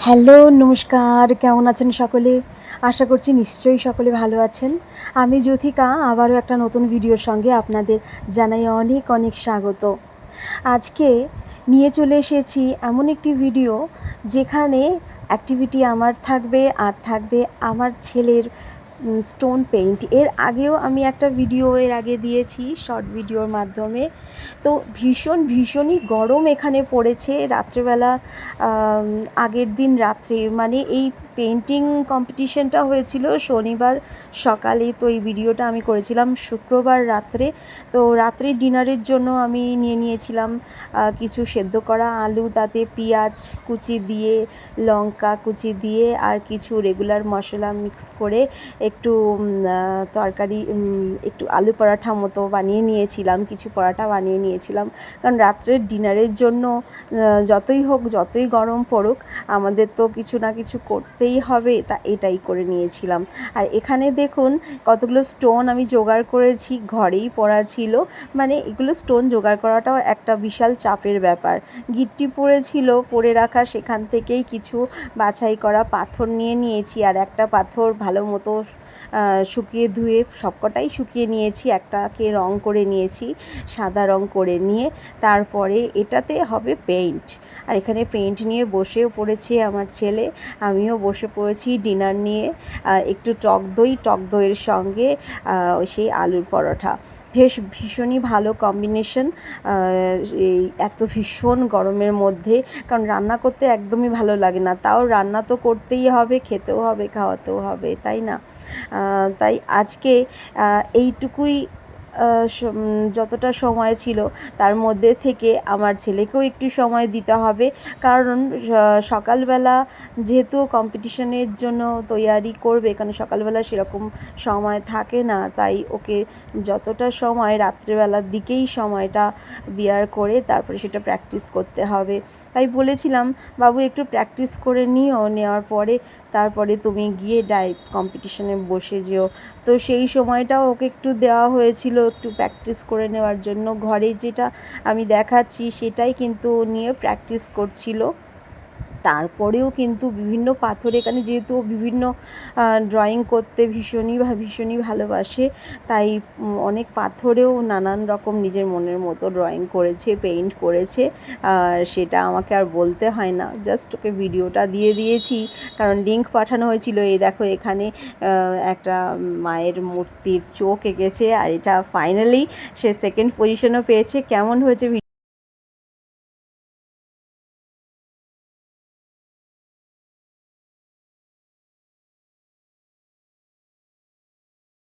Hello, নমস্কার। কেমন আছেন সকলে? আশা করছি নিশ্চয়ই সকলে ভালো আছেন। আমি জ্যোথিকা আবারও একটা নতুন ভিডিওর সঙ্গে আপনাদের জানাই অনেক অনেক স্বাগত। আজকে নিয়ে চলে এসেছি এমন একটি ভিডিও যেখানে অ্যাক্টিভিটি আমার থাকবে আর থাকবে আমার ছেলের স্টোন পেইন্ট। এর আগেও আমি একটা ভিডিও এর আগে দিয়েছি শর্ট ভিডিওর মাধ্যমে। তো ভীষণই গরম এখানে পড়েছে রাত্রেবেলা। আগের দিন রাত্রে মানে এই পেইন্টিং কম্পিটিশনটা হয়েছিল শনিবার সকালে, তো এই ভিডিওটা আমি করেছিলাম শুক্রবার রাত্রে। তো রাত্রের ডিনারের জন্য আমি নিয়েছিলাম কিছু সেদ্ধ করা আলু, তাতে পেঁয়াজ কুচি দিয়ে, লঙ্কা কুচি দিয়ে আর কিছু রেগুলার মশলা মিক্স করে একটু তরকারি, একটু আলু পরাঠা মতো বানিয়ে নিয়েছিলাম, কিছু পরাঠা বানিয়ে নিয়েছিলাম। কারণ রাত্রের ডিনারের জন্য যতই হোক, যতই গরম পড়ুক, আমাদের তো কিছু না কিছু করতেই হবে, তা এটাই করে নিয়েছিলাম। আর এখানে দেখুন কতগুলো স্টোন আমি জোগাড় করেছি, ঘরেই পড়া ছিল। মানে এগুলো স্টোন জোগাড় করাটাও একটা বিশাল চাপের ব্যাপার। গিট্টি পড়েছিল, পড়ে রাখা, সেখান থেকেই কিছু বাছাই করা পাথর নিয়েছি। আর একটা পাথর ভালো মতো শুকিয়ে ধুয়ে সবকটাই শুকিয়ে নিয়েছি, একটাকে রং করে নিয়েছি, সাদা রং করে নিয়ে তারপরে এটাতে হবে পেইন্ট। আর এখানে পেইন্ট নিয়ে বসেও পড়েছে আমার ছেলে, আমিও বসে পড়েছি ডিনার নিয়ে। একটু টক দইয়ের সঙ্গে সেই আলুর পরোটা, ভীষণই ভালো কম্বিনেশন এই এত ভীষণ গরমের মধ্যে। কারণ রান্না করতে একদমই ভালো লাগে না, তাও রান্না তো করতেই হবে, খেতেও হবে, খাওয়াতেও হবে, তাই না? তাই আজকে এইটুকুই যতটা সময় ছিল তার মধ্যে থেকে আমার ছেলেকেও একটু সময় দিতে হবে। কারণ সকালবেলা যেহেতু কম্পিটিশনের জন্য তৈয়ারি করবে, কারণ সকালবেলা সেরকম সময় থাকে না, তাই ওকে যতটা সময় রাত্রেবেলার দিকেই সময়টা বিয়ার করে তারপরে সেটা প্র্যাকটিস করতে হবে। তাই বলেছিলাম, বাবু একটু প্র্যাকটিস করে নেওয়ার পরে তারপরে তুমি গিয়ে কম্পিটিশনে বসে যেও। তো সেই সময়টাও ওকে একটু দেওয়া হয়েছিল একটু প্র্যাকটিস করে নেওয়ার জন্য। ঘরে যেটা আমি দেখাচ্ছি সেটাই কিন্তু নিয়ে প্র্যাকটিস করছিল। তারপরেও কিন্তু বিভিন্ন পাথর, এখানে যেহেতু বিভিন্ন ড্রয়িং করতে ভীষণই ভালোবাসে, তাই অনেক পাথরেও নানান রকম নিজের মনের মতো ড্রয়িং করেছে, পেইন্ট করেছে। আর সেটা আমাকে আর বলতে হয় না, জাস্ট ওকে ভিডিওটা দিয়ে দিয়েছি, কারণ লিঙ্ক পাঠানো হয়েছিল। এই দেখো এখানে একটা মায়ের মূর্তির চোখ এঁকেছে, আর এটা ফাইনালি সে সেকেন্ড পজিশনও পেয়েছে। কেমন হয়েছে